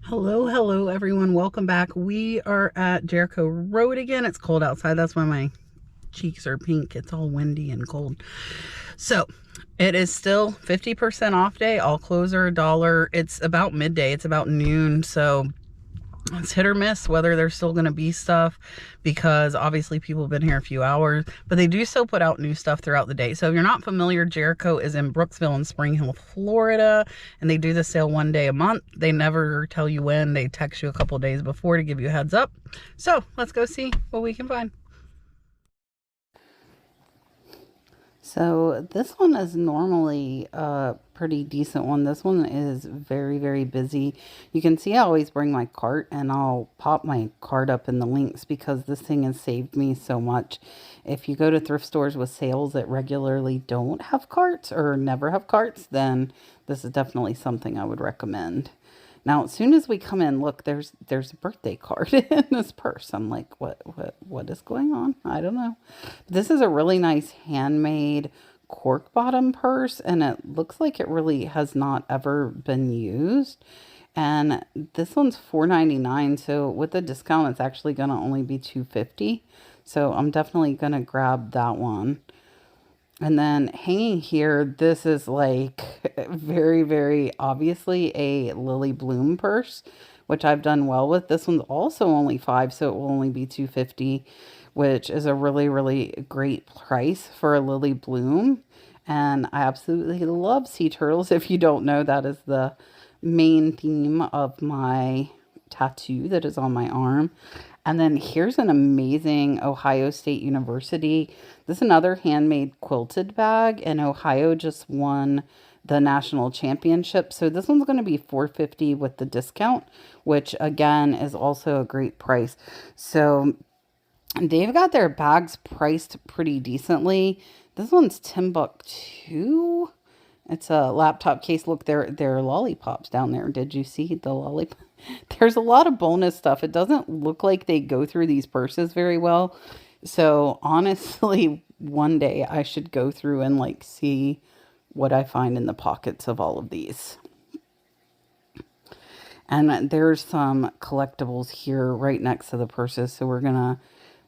Hello, everyone. Welcome back. We are at Jericho Road again. It's cold outside. That's why my cheeks are pink. It's all windy and cold. So it is still 50% off day. All clothes are $1. It's about midday. It's about noon. So it's hit or miss whether there's still going to be stuff, because obviously people have been here a few hours, but they do still put out new stuff throughout the day. So if you're not familiar, Jericho is in Brooksville and Spring Hill, Florida, and they do the sale one day a month. They never tell you when. They text you a couple days before to give you a heads up. So let's go see what we can find. So this one is normally a pretty decent one. This one is very, very busy. You can see I always bring my cart, and I'll pop my cart up in the links because this thing has saved me so much. If you go to thrift stores with sales that regularly don't have carts or never have carts, then this is definitely something I would recommend. Now, as soon as we come in, look, there's a birthday card in this purse. I'm like, what is going on? I don't know. This is a really nice handmade cork bottom purse, and it looks like it really has not ever been used. And this one's $4.99, so with the discount, it's actually gonna only be $2.50. So I'm definitely gonna grab that one. And then hanging here, this is like very, very obviously a Lily Bloom purse, which I've done well with. This one's also only 5, so it will only be 250, which is a really, really great price for a Lily Bloom. And I absolutely love sea turtles. If you don't know, that is the main theme of my tattoo that is on my arm. And then here's an amazing Ohio State University. This is another handmade quilted bag, and Ohio just won the national championship. So this one's going to be $4.50 with the discount, which again is also a great price. So they've got their bags priced pretty decently. This one's Timbuktu. It's a laptop case. Look, there are lollipops down there. Did you see the lollipop? There's a lot of bonus stuff. It doesn't look like they go through these purses very well. So honestly, one day I should go through and like see what I find in the pockets of all of these. And there's some collectibles here right next to the purses. So we're going to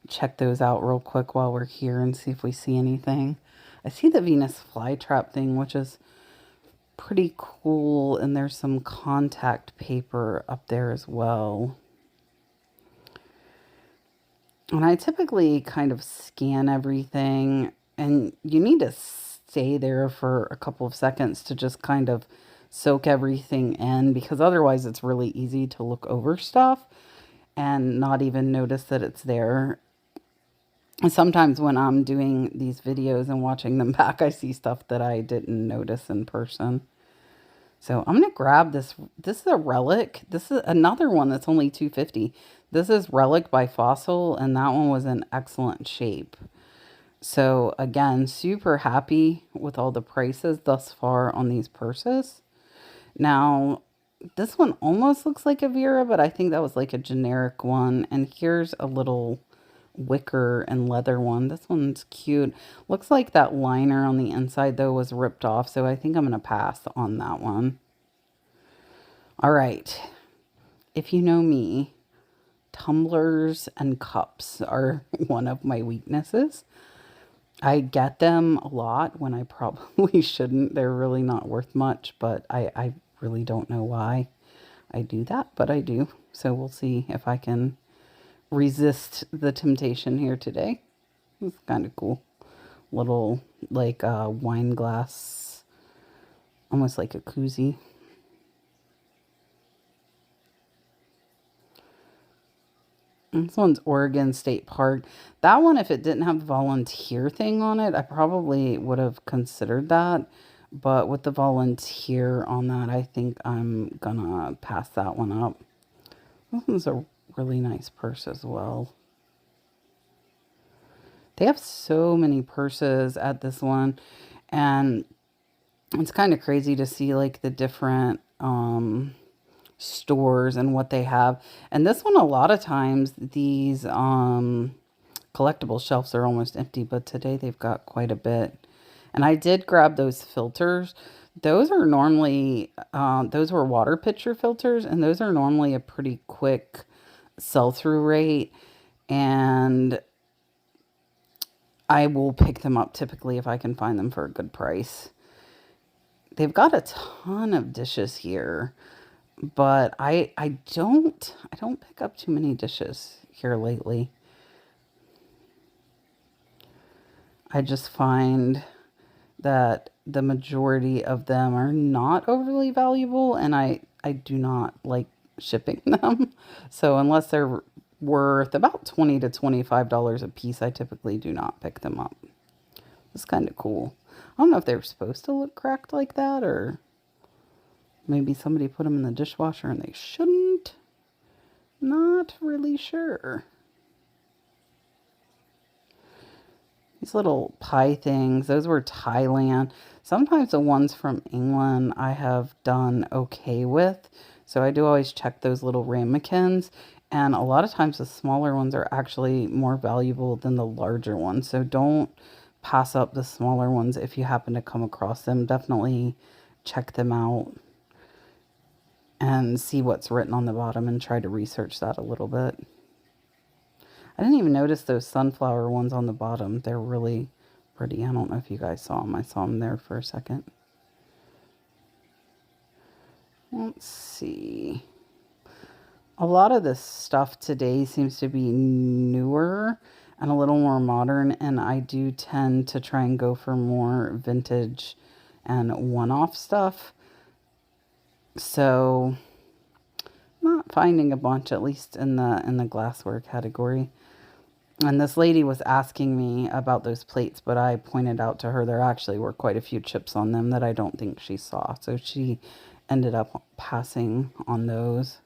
check those out real quick while we're here and see if we see anything. I see the Venus flytrap thing, which is pretty cool, and there's some contact paper up there as well. And I typically kind of scan everything, and you need to stay there for a couple of seconds to just kind of soak everything in, because otherwise it's really easy to look over stuff and not even notice that it's there. And sometimes when I'm doing these videos and watching them back, I see stuff that I didn't notice in person. So I'm going to grab this. This is a relic. This is another one that's only $2.50. This is Relic by Fossil, and that one was in excellent shape. So again, super happy with all the prices thus far on these purses. Now, this one almost looks like a Vera, but I think that was like a generic one. And here's a little wicker and leather one. This one's cute. Looks like that liner on the inside though was ripped off, so I think I'm going to pass on that one. All right. If you know me, tumblers and cups are one of my weaknesses. I get them a lot when I probably shouldn't. They're really not worth much, but I really don't know why I do that, but I do. So we'll see if I can resist the temptation here today. It's kind of cool. Little like wine glass, almost like a koozie. This one's Oregon State Park. That one, if it didn't have the volunteer thing on it, I probably would have considered that. But with the volunteer on that, I think I'm gonna pass that one up. This one's a really nice purse as well. They have so many purses at this one, and it's kind of crazy to see like the different stores and what they have. And this one, a lot of times these collectible shelves are almost empty, but today they've got quite a bit. And I did grab those filters. Those are normally, those were water pitcher filters, and those are normally a pretty quick sell-through rate. And I will pick them up typically if I can find them for a good price. They've got a ton of dishes here, but I don't pick up too many dishes here lately. I just find that the majority of them are not overly valuable, and I do not like shipping them. So unless they're worth about $20 to $25 a piece, I typically do not pick them up. It's kind of cool. I don't know if they're supposed to look cracked like that, or maybe somebody put them in the dishwasher and they shouldn't. Not really sure. These little pie things, those were Thailand. Sometimes the ones from England I have done okay with. So I do always check those little ramekins. And a lot of times the smaller ones are actually more valuable than the larger ones. So don't pass up the smaller ones if you happen to come across them. Definitely check them out and see what's written on the bottom and try to research that a little bit. I didn't even notice those sunflower ones on the bottom. They're really pretty. I don't know if you guys saw them. I saw them there for a second. Let's see. A lot of this stuff today seems to be newer and a little more modern, and I do tend to try and go for more vintage and one-off stuff. So, not finding a bunch, at least in the glassware category. And this lady was asking me about those plates, but I pointed out to her there actually were quite a few chips on them that I don't think she saw. So she ended up passing on those.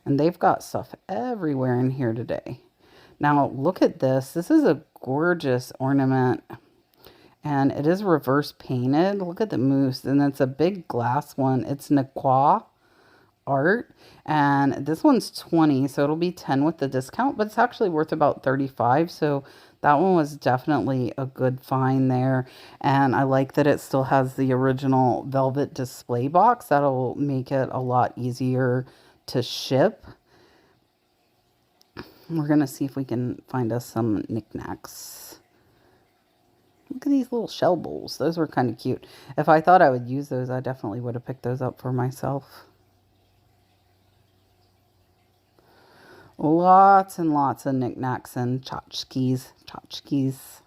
And they've got stuff everywhere in here today. Now look at this. This is a gorgeous ornament, and it is reverse painted. Look at the moose, and it's a big glass one. It's Nequa art, and this one's 20, so it'll be 10 with the discount, but it's actually worth about 35. So that one was definitely a good find there. And I like that it still has the original velvet display box. That'll make it a lot easier to ship. We're gonna see if we can find us some knickknacks. Look at these little shell bowls. Those were kind of cute. If I thought I would use those, I definitely would have picked those up for myself. Lots and lots of knickknacks and tchotchkes. Tchotchkes.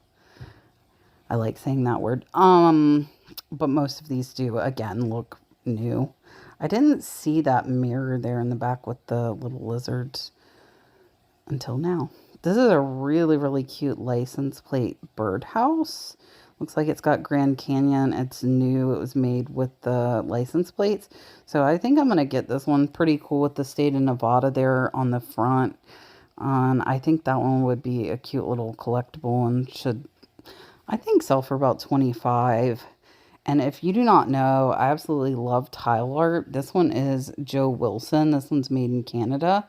I like saying that word. But most of these do, again, look new. I didn't see that mirror there in the back with the little lizards until now. This is a really, really cute license plate birdhouse. Looks like it's got Grand Canyon. It's new. It was made with the license plates. So I think I'm going to get this one. Pretty cool with the state of Nevada there on the front. I think that one would be a cute little collectible and should, I think, sell for about 25. And if you do not know, I absolutely love tile art. This one is Joe Wilson. This one's made in Canada.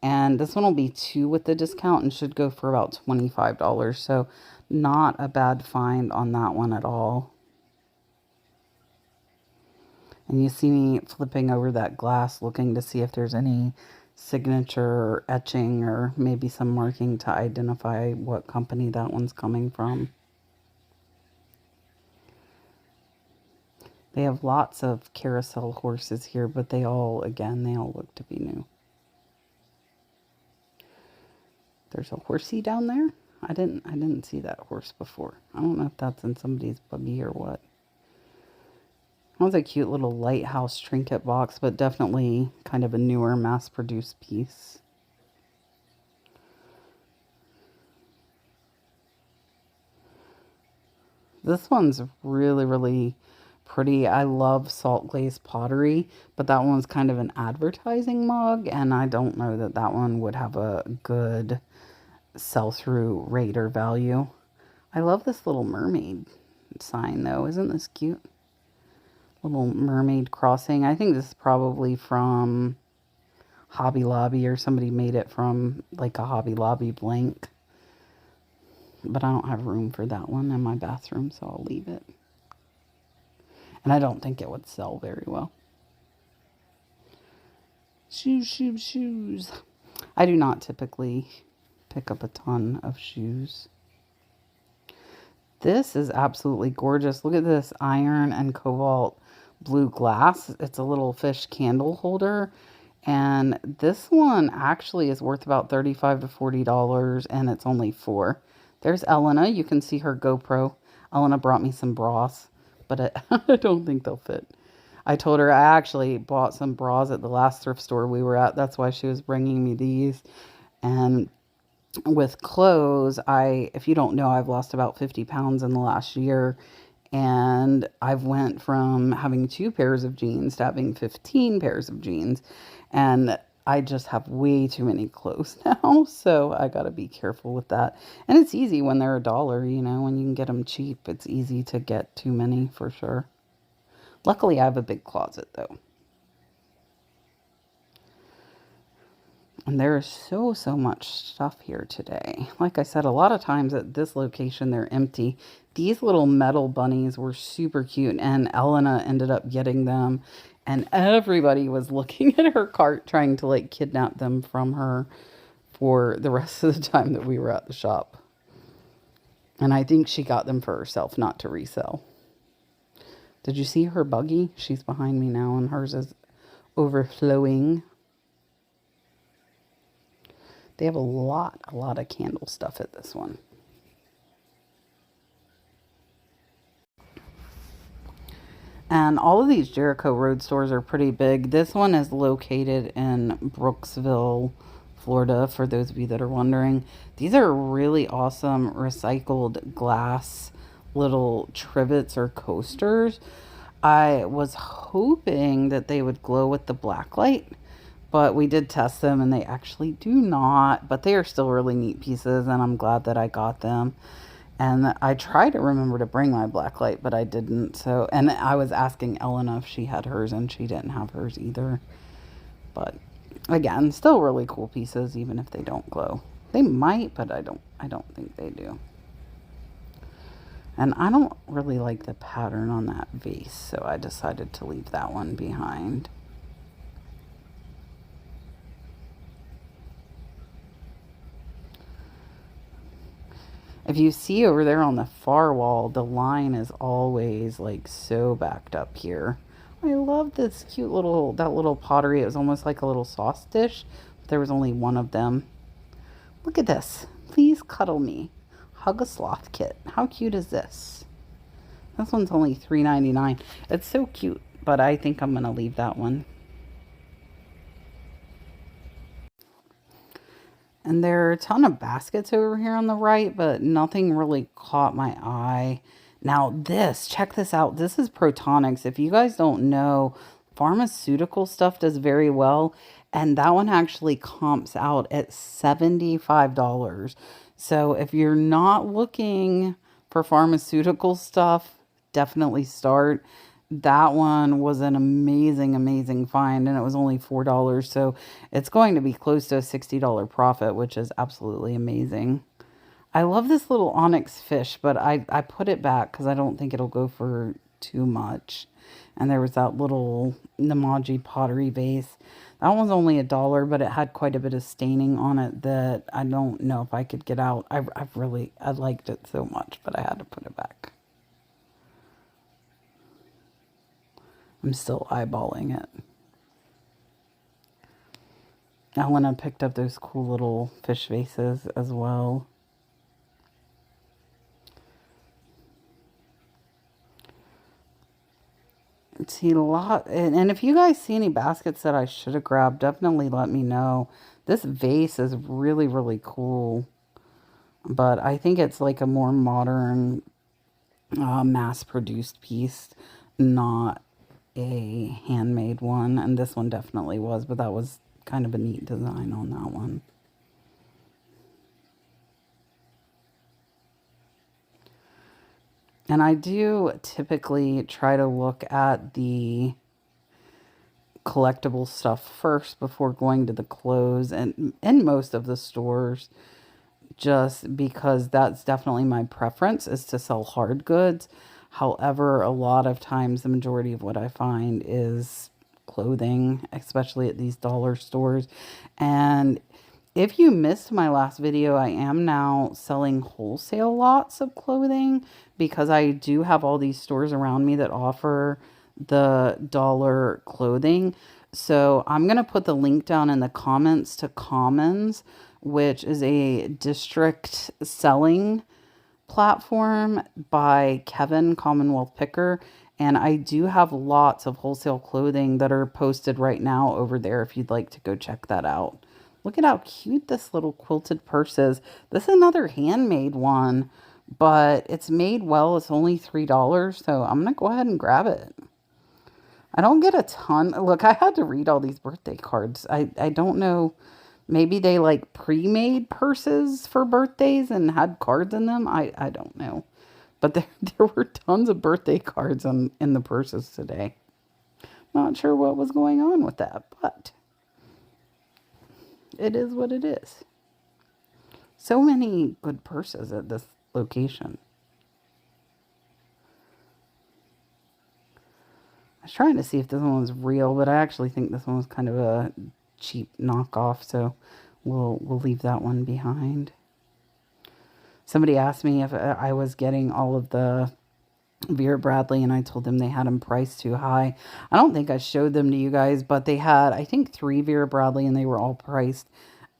And this one will be 2 with the discount and should go for about $25. So not a bad find on that one at all. And you see me flipping over that glass looking to see if there's any signature or etching or maybe some marking to identify what company that one's coming from. They have lots of carousel horses here, but they all look to be new. There's a horsey down there. I didn't see that horse before. I don't know if that's in somebody's buggy or what. That was a cute little lighthouse trinket box, but definitely kind of a newer mass-produced piece. This one's really, really pretty. I love salt glazed pottery, but that one's kind of an advertising mug, and I don't know that that one would have a good sell-through rate or value. I love this little mermaid sign though. Isn't this cute? Little mermaid crossing. I think this is probably from Hobby Lobby, or somebody made it from like a Hobby Lobby blank. But I don't have room for that one in my bathroom, so I'll leave it. And I don't think it would sell very well. Shoes, shoes, shoes. I do not typically pick up a ton of shoes. This is absolutely gorgeous. Look at this iron and cobalt blue glass. It's a little fish candle holder. And this one actually is worth about $35 to $40, and it's only 4. There's Elena. You can see her GoPro. Elena brought me some bras, but I don't think they'll fit. I told her I actually bought some bras at the last thrift store we were at. That's why she was bringing me these. And with clothes, if you don't know, I've lost about 50 pounds in the last year. And I've went from having 2 pairs of jeans to having 15 pairs of jeans. And I just have way too many clothes now. So I got to be careful with that. And it's easy when they're $1, when you can get them cheap. It's easy to get too many for sure. Luckily, I have a big closet though. And there is so much stuff here today. Like I said, a lot of times at this location, they're empty. These little metal bunnies were super cute, and Elena ended up getting them. And everybody was looking at her cart, trying to like kidnap them from her for the rest of the time that we were at the shop. And I think she got them for herself, not to resell. Did you see her buggy? She's behind me now, and hers is overflowing. They have a lot of candle stuff at this one. And all of these Jericho Road stores are pretty big. This one is located in Brooksville, Florida, for those of you that are wondering. These are really awesome recycled glass little trivets or coasters. I was hoping that they would glow with the black light, but we did test them and they actually do not. But they are still really neat pieces, and I'm glad that I got them. And I tried to remember to bring my black light, but I didn't. So, and I was asking Elena if she had hers, and she didn't have hers either. But again, still really cool pieces, even if they don't glow. They might, but I don't think they do. And I don't really like the pattern on that vase, so I decided to leave that one behind. If you see over there on the far wall, the line is always like so backed up here. I love this cute that little pottery. It was almost like a little sauce dish, but there was only one of them. Look at this. Please cuddle me. Hug a sloth kit. How cute is this? This one's only $3.99. It's so cute, but I think I'm going to leave that one. And there are a ton of baskets over here on the right, but nothing really caught my eye. Now check this out. This is Protonics. If you guys don't know, pharmaceutical stuff does very well. And that one actually comps out at $75. So if you're not looking for pharmaceutical stuff, definitely start. That one was an amazing find, and it was only $4. So it's going to be close to a $60 profit, which is absolutely amazing. I love this little onyx fish, but I put it back because I don't think it'll go for too much. And there was that little Namaji pottery vase. That one's only $1, but it had quite a bit of staining on it that I don't know if I could get out. I liked it so much, but I had to put it back. I'm still eyeballing it. Elena picked up those cool little fish vases as well. See a lot, and if you guys see any baskets that I should have grabbed, definitely let me know. This vase is really cool, but I think it's like a more modern, mass-produced piece, not a handmade one. And this one definitely was, but that was kind of a neat design on that one. And I do typically try to look at the collectible stuff first before going to the clothes, and in most of the stores just because that's definitely my preference is to sell hard goods. However, a lot of times the majority of what I find is clothing, especially at these dollar stores. And if you missed my last video, I am now selling wholesale lots of clothing because I do have all these stores around me that offer the dollar clothing. So I'm going to put the link down in the comments to Commons, which is a district selling platform by Kevin, Commonwealth Picker. And I do have lots of wholesale clothing that are posted right now over there if you'd like to go check that out. Look at how cute this little quilted purse is. This is another handmade one, but it's made well. It's only $3, so I'm going to go ahead and grab it. I don't get a ton. Look, I had to read all these birthday cards. I don't know. Maybe they like pre-made purses for birthdays and had cards in them. I don't know. But there were tons of birthday cards in the purses today. Not sure what was going on with that, but it is what it is. So many good purses at this location. I was trying to see if this one was real, but I actually think this one was kind of a cheap knockoff, so we'll leave that one behind. Somebody asked me if I was getting all of the Vera Bradley, and I told them they had them priced too high. I don't think I showed them to you guys, but they had, I think, 3 Vera Bradley, and they were all priced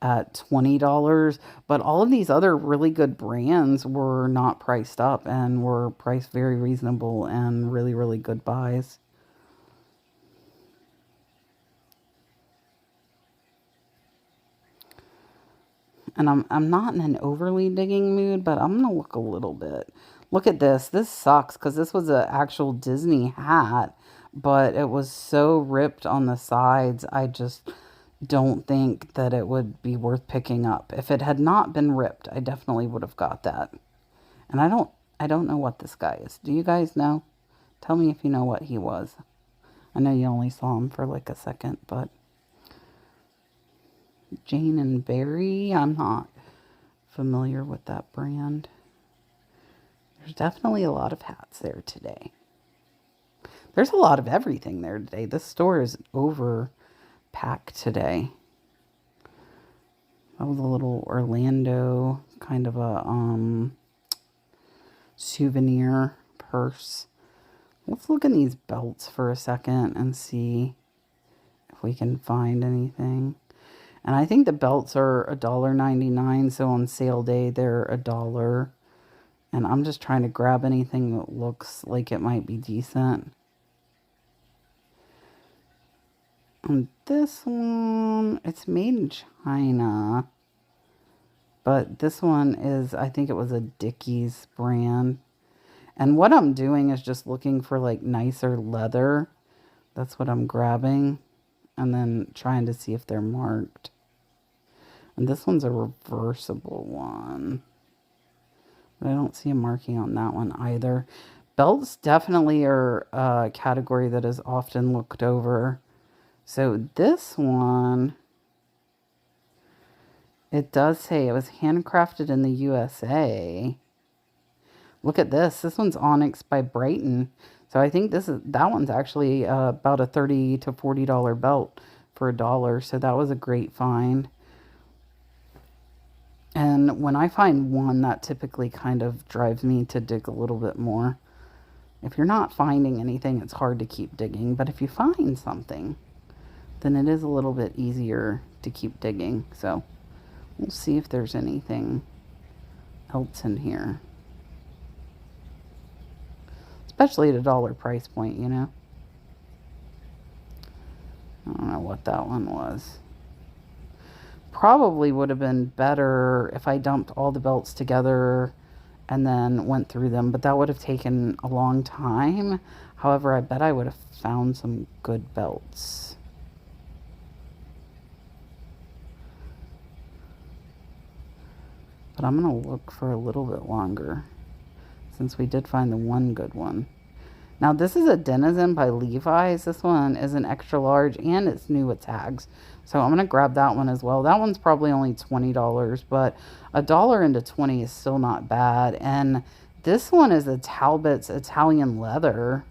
at $20. But all of these other really good brands were not priced up and were priced very reasonable and really, really good buys. And I'm not in an overly digging mood, but I'm going to look a little bit. Look at this. This sucks because this was an actual Disney hat, but it was so ripped on the sides. I just don't think that it would be worth picking up. If it had not been ripped, I definitely would have got that. And I don't know what this guy is. Do you guys know? Tell me if you know what he was. I know you only saw him for like a second, but Jane and Barry, I'm not familiar with that brand. There's definitely a lot of hats there today. There's a lot of everything there today. This store is overpacked today. That was a little Orlando kind of a souvenir purse. Let's look in these belts for a second and see if we can find anything. And I think the belts are $1.99, so on sale day they're $1. And I'm just trying to grab anything that looks like it might be decent. And this one, it's made in China. But this one is, I think it was a Dickies brand. And what I'm doing is just looking for like nicer leather. That's what I'm grabbing. And then trying to see if they're marked. And this one's a reversible one. But I don't see a marking on that one either. Belts definitely are a category that is often looked over. So this one, it does say it was handcrafted in the USA. Look at this. This one's Onyx by Brighton. So I think that one's actually about a $30 to $40 belt for $1. So that was a great find. And when I find one, that typically kind of drives me to dig a little bit more. If you're not finding anything, it's hard to keep digging. But if you find something, then it is a little bit easier to keep digging. So we'll see if there's anything else in here. Especially at $1 price point, you know. I don't know what that one was. Probably would have been better if I dumped all the belts together and then went through them, but that would have taken a long time. However, I bet I would have found some good belts. But I'm going to look for a little bit longer since we did find the one good one. Now this is a Denizen by Levi's. This one is an extra large and it's new with tags. So I'm going to grab that one as well. That one's probably only $20, but a dollar into 20 is still not bad. And this one is a Talbot's Italian leather.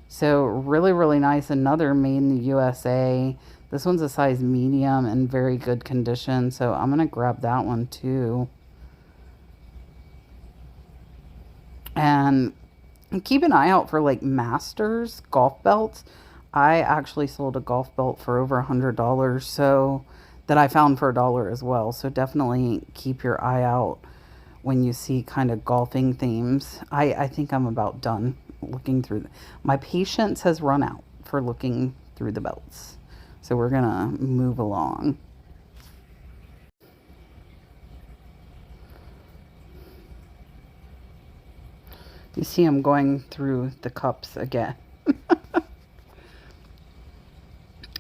So really, really nice. Another made in the USA. This one's a size medium and very good condition. So I'm going to grab that one too. And keep an eye out for like Masters golf belts. I actually sold a golf belt for over $100, so that I found for a dollar as well. So definitely keep your eye out when you see kind of golfing themes. I think I'm about done looking through. My patience has run out for looking through the belts. So we're gonna move along. You see I'm going through the cups again.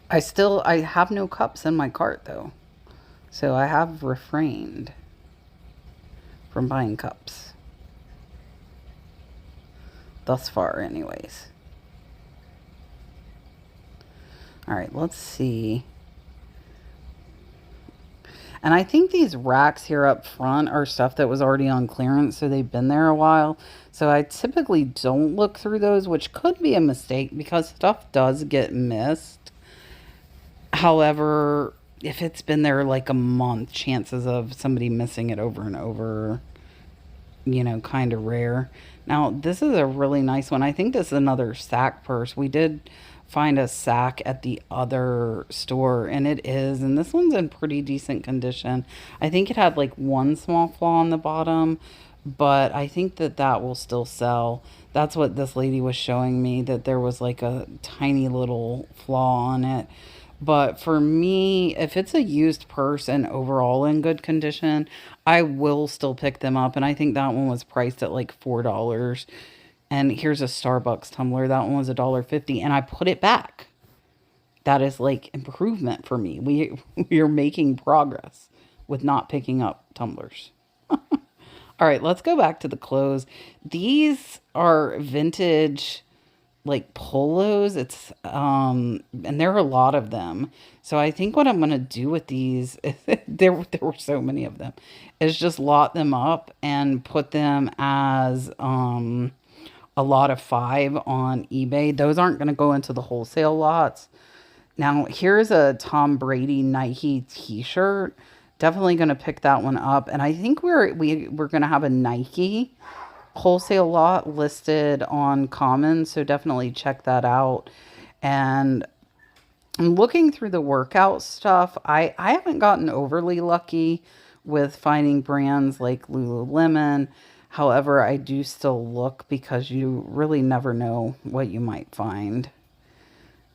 I have no cups in my cart though. So I have refrained from buying cups. Thus far anyways. All right, let's see. And I think these racks here up front are stuff that was already on clearance, so they've been there a while. So I typically don't look through those, which could be a mistake because stuff does get missed. However, if it's been there like a month, chances of somebody missing it over and over, kind of rare. Now, this is a really nice one. I think this is another sack purse. We did find a sack at the other store, and it is. And this one's in pretty decent condition. I think it had like one small flaw on the bottom, but I think that that will still sell. That's what this lady was showing me, that there was like a tiny little flaw on it. But for me, if it's a used purse and overall in good condition, I will still pick them up. And I think that one was priced at like $4. And here's a Starbucks tumbler. That one was $1.50, and I put it back. That is like improvement for me. We're making progress with not picking up tumblers. All right, let's go back to the clothes. These are vintage like polos. It's and there are a lot of them. So I think what I'm gonna do with these, there were so many of them, is just lot them up and put them as a lot of 5 on eBay. Those aren't gonna go into the wholesale lots. Now here's a Tom Brady Nike t-shirt. Definitely gonna pick that one up. And I think we're gonna have a Nike wholesale lot listed on Commons, so definitely check that out. And I'm looking through the workout stuff. I haven't gotten overly lucky with finding brands like Lululemon. However, I do still look because you really never know what you might find.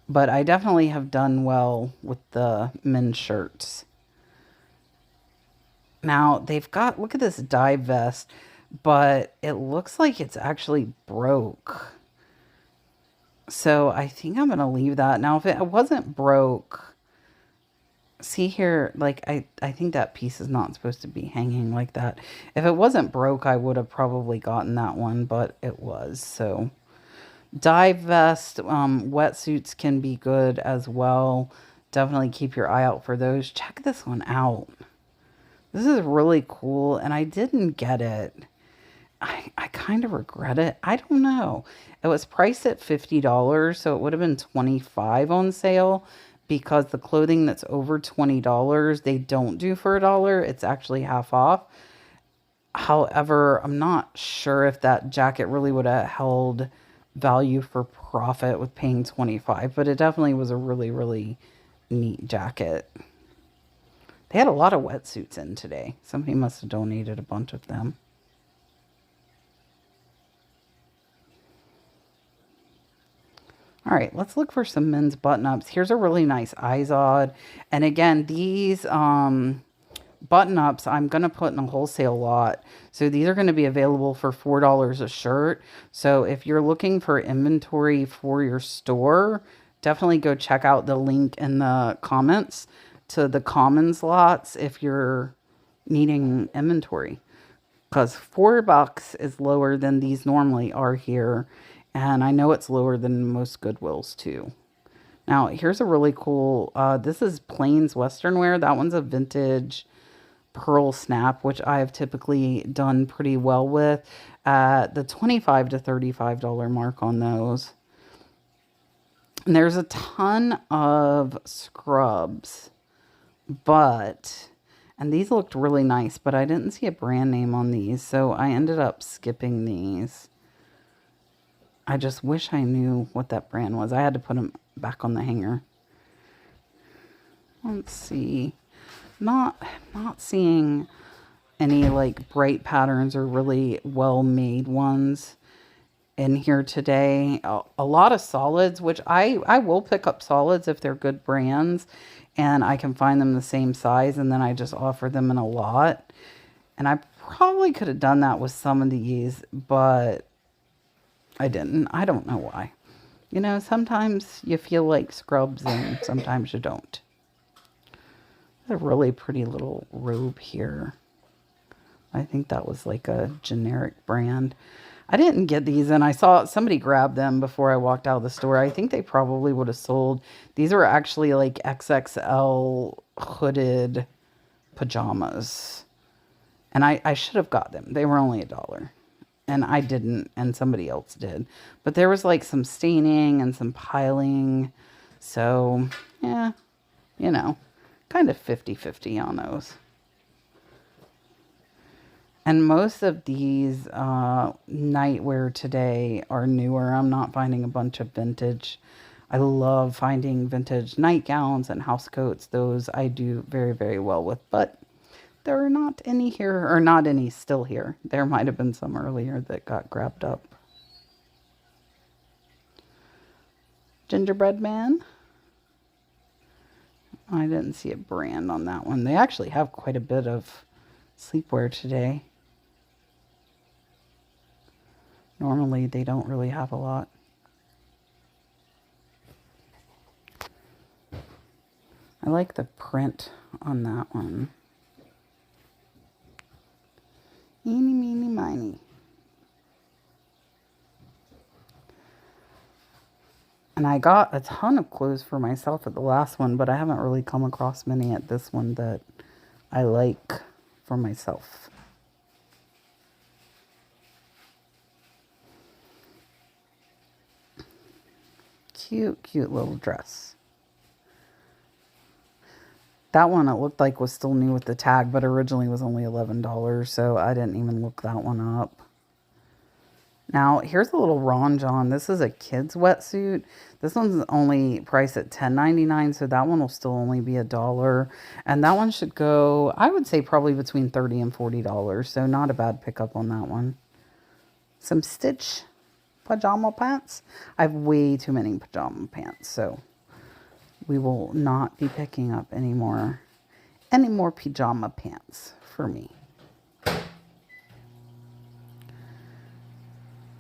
But I definitely have done well with the men's shirts. Now they've got, look at this dye vest, but it looks like it's actually broke. So I think I'm going to leave that. Now, if it wasn't broke, see here, like I think that piece is not supposed to be hanging like that. If it wasn't broke, I would have probably gotten that one, but it was. So dye vest, wetsuits can be good as well. Definitely keep your eye out for those. Check this one out. This is really cool, and I didn't get it. I kind of regret it. I don't know. It was priced at $50, so it would have been $25 on sale because the clothing that's over $20, they don't do for $1. It's actually half off. However, I'm not sure if that jacket really would have held value for profit with paying $25, but it definitely was a really, really neat jacket. They had a lot of wetsuits in today. Somebody must have donated a bunch of them. All right, let's look for some men's button-ups. Here's a really nice Izod. And again, these button-ups I'm going to put in a wholesale lot. So these are going to be available for $4 a shirt. So if you're looking for inventory for your store, definitely go check out the link in the comments to the Commons lots if you're needing inventory. Because $4 is lower than these normally are here. And I know it's lower than most Goodwills too. Now, here's a really cool, this is Plains Western Wear. That one's a vintage pearl snap, which I have typically done pretty well with. The $25 to $35 mark on those. And there's a ton of scrubs, but, and these looked really nice, but I didn't see a brand name on these, so I ended up skipping these. I just wish I knew what that brand was. I had to put them back on the hanger. Let's see. Not seeing any like bright patterns or really well made ones in here today. A lot of solids, which I will pick up solids if they're good brands and I can find them the same size, and then I just offer them in a lot. And I probably could have done that with some of these, but I didn't. I don't know why. You know, sometimes you feel like scrubs and sometimes you don't. A really pretty little robe here. I think that was like a generic brand. I didn't get these, and I saw somebody grab them before I walked out of the store. I think they probably would have sold. These are actually like XXL hooded pajamas. And I should have got them. They were only $1. And I didn't, and somebody else did. But there was like some staining and some piling. So, yeah, you know, kind of 50-50 on those. And most of these nightwear today are newer. I'm not finding a bunch of vintage. I love finding vintage nightgowns and house coats. Those I do very, very well with. But there are not any here, or not any still here. There might have been some earlier that got grabbed up. Gingerbread Man. I didn't see a brand on that one. They actually have quite a bit of sleepwear today. Normally, they don't really have a lot. I like the print on that one. Eeny, meeny, miny. And I got a ton of clothes for myself at the last one, but I haven't really come across many at this one that I like for myself. Cute, cute little dress. That one it looked like was still new with the tag, but originally was only $11, so I didn't even look that one up. Now, here's a little Ron John. This is a kid's wetsuit. This one's only priced at $10.99, so that one will still only be $1. And that one should go, I would say, probably between $30 and $40, so not a bad pickup on that one. Some Stitch pajama pants. I have way too many pajama pants, so we will not be picking up any more pajama pants for me.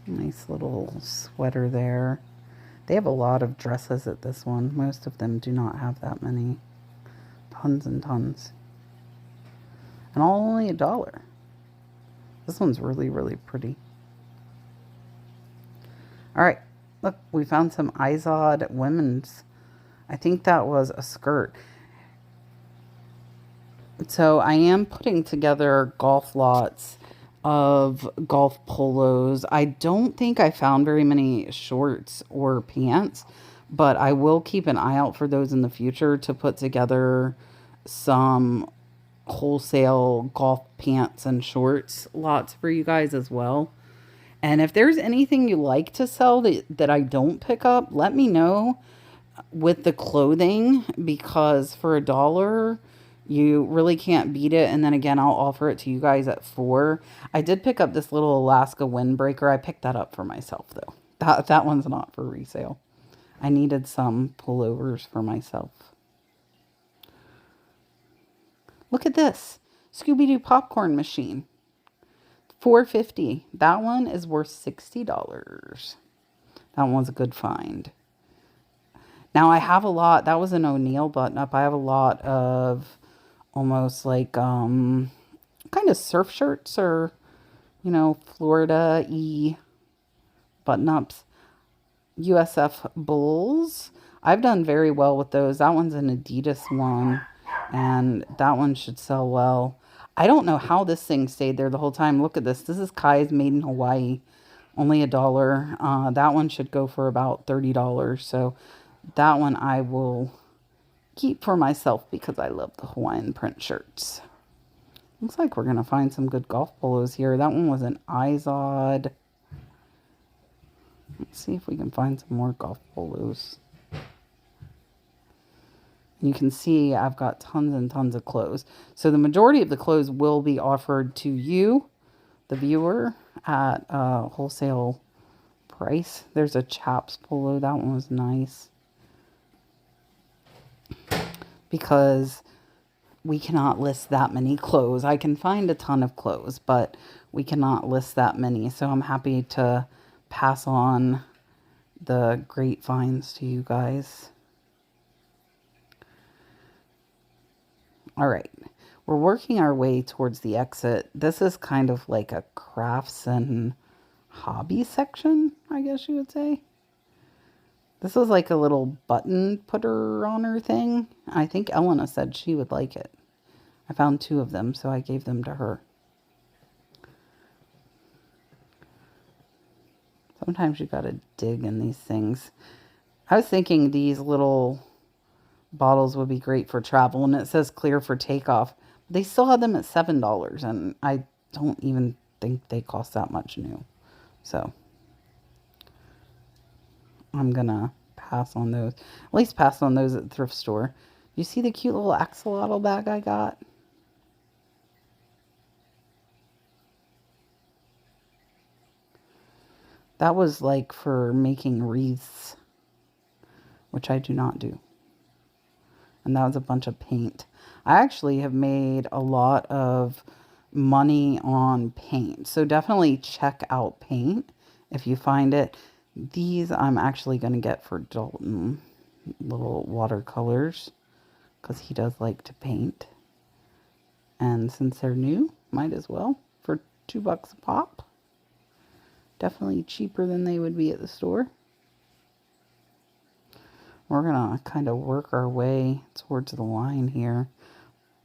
Nice little sweater there. They have a lot of dresses at this one. Most of them do not have that many. Tons and tons. And all only $1. This one's really, really pretty. All right, look, we found some Izod women's. I think that was a skirt. So I am putting together golf lots of golf polos. I don't think I found very many shorts or pants, but I will keep an eye out for those in the future to put together some wholesale golf pants and shorts lots for you guys as well. And if there's anything you like to sell that I don't pick up, let me know with the clothing, because for $1, you really can't beat it. And then again, I'll offer it to you guys at $4. I did pick up this little Alaska windbreaker. I picked that up for myself, though. That one's not for resale. I needed some pullovers for myself. Look at this. Scooby-Doo popcorn machine. $4.50. That one is worth $60. That one's a good find. Now I have a lot. That was an O'Neill button-up. I have a lot of almost like kind of surf shirts, or, you know, Florida-y button-ups. USF Bulls. I've done very well with those. That one's an Adidas one, and that one should sell well. I don't know how this thing stayed there the whole time. Look at this. This is Kai's made in Hawaii. Only $1. That one should go for about $30. So that one I will keep for myself because I love the Hawaiian print shirts. Looks like we're going to find some good golf polos here. That one was an Izod. Let's see if we can find some more golf polos. You can see I've got tons and tons of clothes. So the majority of the clothes will be offered to you, the viewer, at a wholesale price. There's a Chaps polo. That one was nice. Because we cannot list that many clothes. I can find a ton of clothes, but we cannot list that many. So I'm happy to pass on the great finds to you guys. All right, we're working our way towards the exit. This is kind of like a crafts and hobby section, I guess you would say. This is like a little button putter on her thing. I think Elena said she would like it. I found 2 of them, so I gave them to her. Sometimes you gotta dig in these things. I was thinking these little bottles would be great for travel, and it says clear for takeoff. They still have them at $7, and I don't even think they cost that much new. So I'm gonna pass on those. At least pass on those at the thrift store. You see the cute little axolotl bag I got? That was like for making wreaths, which I do not do. And that was a bunch of paint. I actually have made a lot of money on paint. So definitely check out paint if you find it. These I'm actually going to get for Dalton, little watercolors, because he does like to paint. And since they're new, might as well for $2 a pop. Definitely cheaper than they would be at the store. We're going to kind of work our way towards the line here.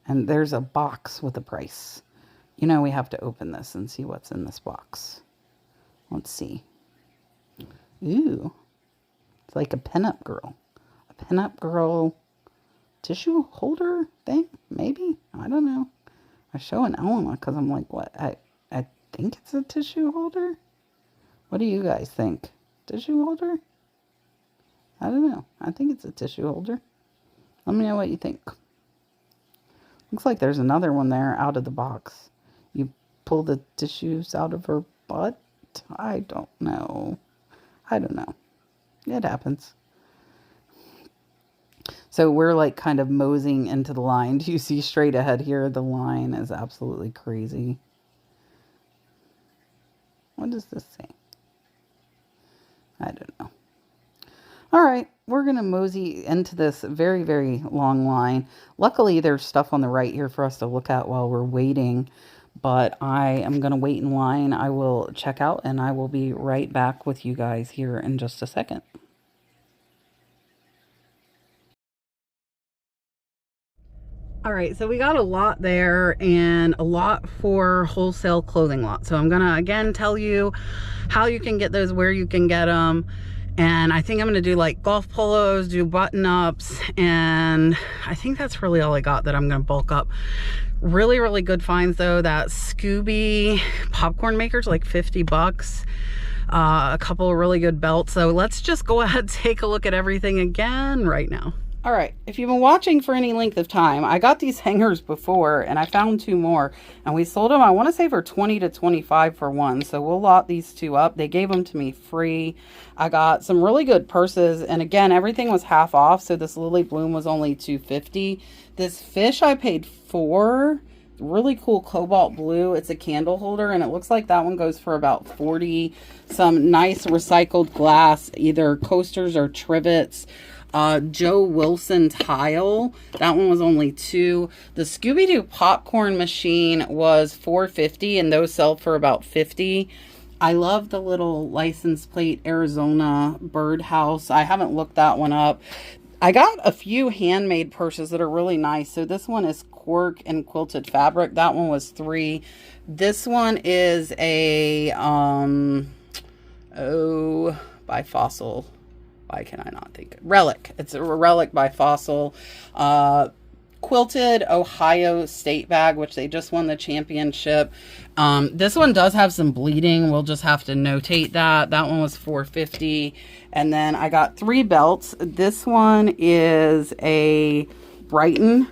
And there's a box with a price. You know, we have to open this and see what's in this box. Let's see. Ooh. It's like a pinup girl. A pinup girl tissue holder thing? Maybe? I don't know. I show an Elena because I'm like, what? I think it's a tissue holder? What do you guys think? Tissue holder? I don't know. I think it's a tissue holder. Let me know what you think. Looks like there's another one there out of the box. You pull the tissues out of her butt? I don't know. I don't know. It happens. So we're like kind of moseying into the line. Do you see straight ahead here? The line is absolutely crazy. What does this say? I don't know. All right, we're going to mosey into this very, very long line. Luckily, there's stuff on the right here for us to look at while we're waiting. But I am going to wait in line. I will check out and I will be right back with you guys here in just a second. All right, so we got a lot there and a lot for wholesale clothing lot. So I'm gonna again tell you how you can get those, where you can get them. And I think I'm gonna do like golf polos, do button ups, and I think that's really all I got that I'm gonna bulk up. Really, really good finds though. That Scooby popcorn maker's like $50. A couple of really good belts. So let's just go ahead and take a look at everything again right now. All right, if you've been watching for any length of time, I got these hangers before and I found 2 more and we sold them, I want to say for 20 to 25 for one. So we'll lot these 2 up. They gave them to me free. I got some really good purses and again, everything was half off. So this Lily Bloom was only $2.50. This fish I paid $4. Really cool cobalt blue. It's a candle holder and it looks like that one goes for about 40. Some nice recycled glass, either coasters or trivets. Joe Wilson tile, that one was only $2. The Scooby-Doo popcorn machine was $4.50 and those sell for about $50. I love the little license plate Arizona birdhouse. I haven't looked that one up. I got a few handmade purses that are really nice. So this one is cork and quilted fabric. That one was $3. This one is a by Fossil. Why can I not think? Relic. It's a Relic by Fossil. Quilted Ohio State bag, which they just won the championship. This one does have some bleeding. We'll just have to notate that. That one was $4.50. And then I got 3 belts. This one is a Brighton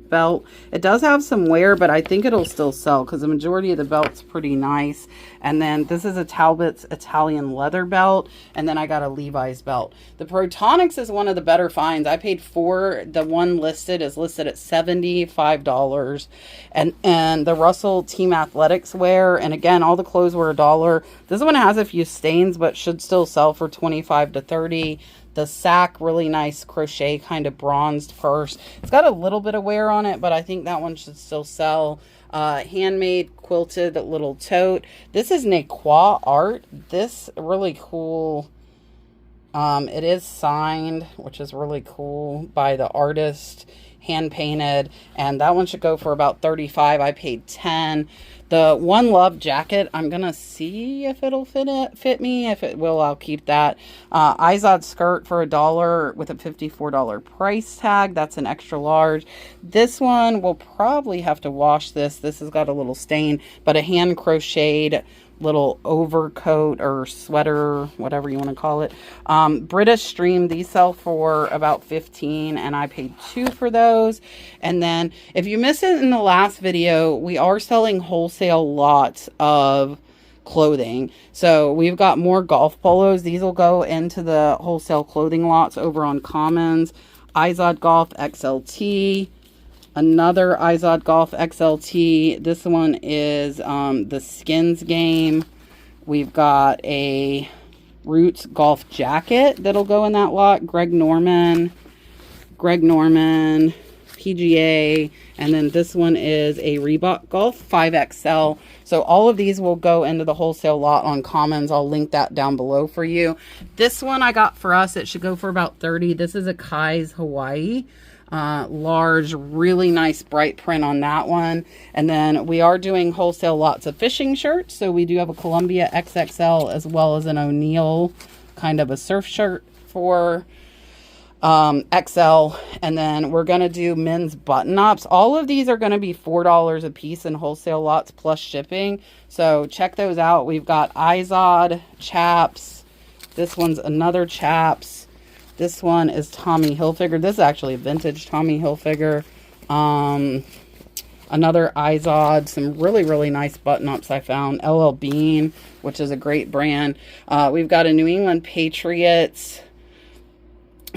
belt. It does have some wear, but I think it'll still sell because the majority of the belt's pretty nice. And then this is a Talbot's Italian leather belt. And then I got a Levi's belt. The Protonics is one of the better finds. I paid the one listed is listed at $75. And the Russell Team Athletics wear, and again, all the clothes were $1. This one has a few stains, but should still sell for $25 to $30. The sack, really nice crochet kind of bronzed purse. It's got a little bit of wear on it, but I think that one should still sell. Handmade quilted little tote. This is Nequa art. This really cool. It is signed, which is really cool, by the artist, hand painted, and that one should go for about $35. I paid $10. The One Love jacket, I'm gonna see if it'll fit me. If it will, I'll keep that. Izod skirt for $1 with a $54 price tag. That's an extra large. This one will probably have to wash this. This has got a little stain, but a hand crocheted little overcoat or sweater, whatever you want to call it. British Stream, these sell for about $15, and I paid $2 for those. And then if you missed it in the last video, we are selling wholesale lots of clothing. So we've got more golf polos. These will go into the wholesale clothing lots over on Commons. Izod Golf XLT. Another Izod Golf XLT. This one is the Skins game. We've got a Roots Golf jacket that'll go in that lot. Greg Norman, PGA. And then this one is a Reebok Golf 5XL. So all of these will go into the wholesale lot on Commons. I'll link that down below for you. This one I got for us. It should go for about $30. This is a Kai's Hawaii. Large, really nice bright print on that one. And then we are doing wholesale lots of fishing shirts. So we do have a Columbia XXL as well as an O'Neill kind of a surf shirt for XL. And then we're going to do men's button ups. All of these are going to be $4 a piece in wholesale lots plus shipping. So check those out. We've got Izod chaps. This one's another chaps. This one is Tommy Hilfiger. This is actually a vintage Tommy Hilfiger. Another Izod. Some really, really nice button-ups I found. LL Bean, which is a great brand. We've got a New England Patriots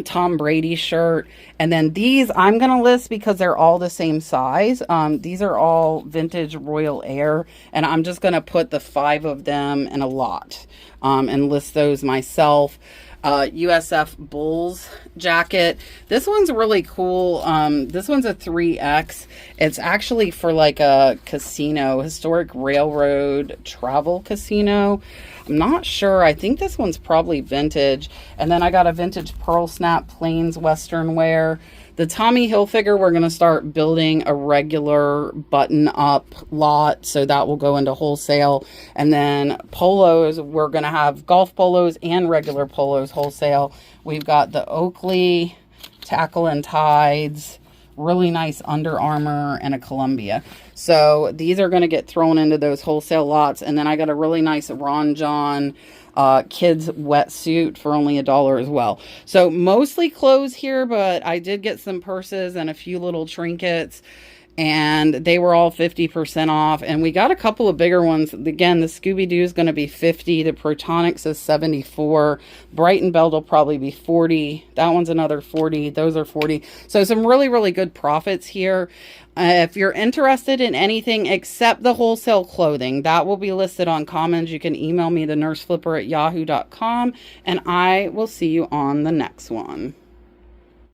Tom Brady shirt. And then these I'm going to list because they're all the same size. These are all vintage Royal Air. And I'm just going to put the 5 of them in a lot and list those myself. USF Bulls jacket. This one's really cool. This one's a 3X. It's actually for like a casino, historic railroad travel casino. I'm not sure. I think this one's probably vintage. And then I got a vintage Pearl Snap Plains Western wear. The Tommy Hilfiger, we're going to start building a regular button-up lot, so that will go into wholesale. And then polos, we're going to have golf polos and regular polos wholesale. We've got the Oakley Tackle and Tides, really nice Under Armour, and a Columbia. So these are going to get thrown into those wholesale lots. And then I got a really nice Ron John kids wetsuit for only $1 as well. So mostly clothes here, but I did get some purses and a few little trinkets, and they were all 50% off. And we got a couple of bigger ones. Again, the Scooby-Doo is going to be $50. The Protonics is $74. Brighton Belt will probably be $40. That one's another $40. Those are $40. So some really, really good profits here. If you're interested in anything except the wholesale clothing, that will be listed on Commons. You can email me, thenurseflipper@yahoo.com, and I will see you on the next one.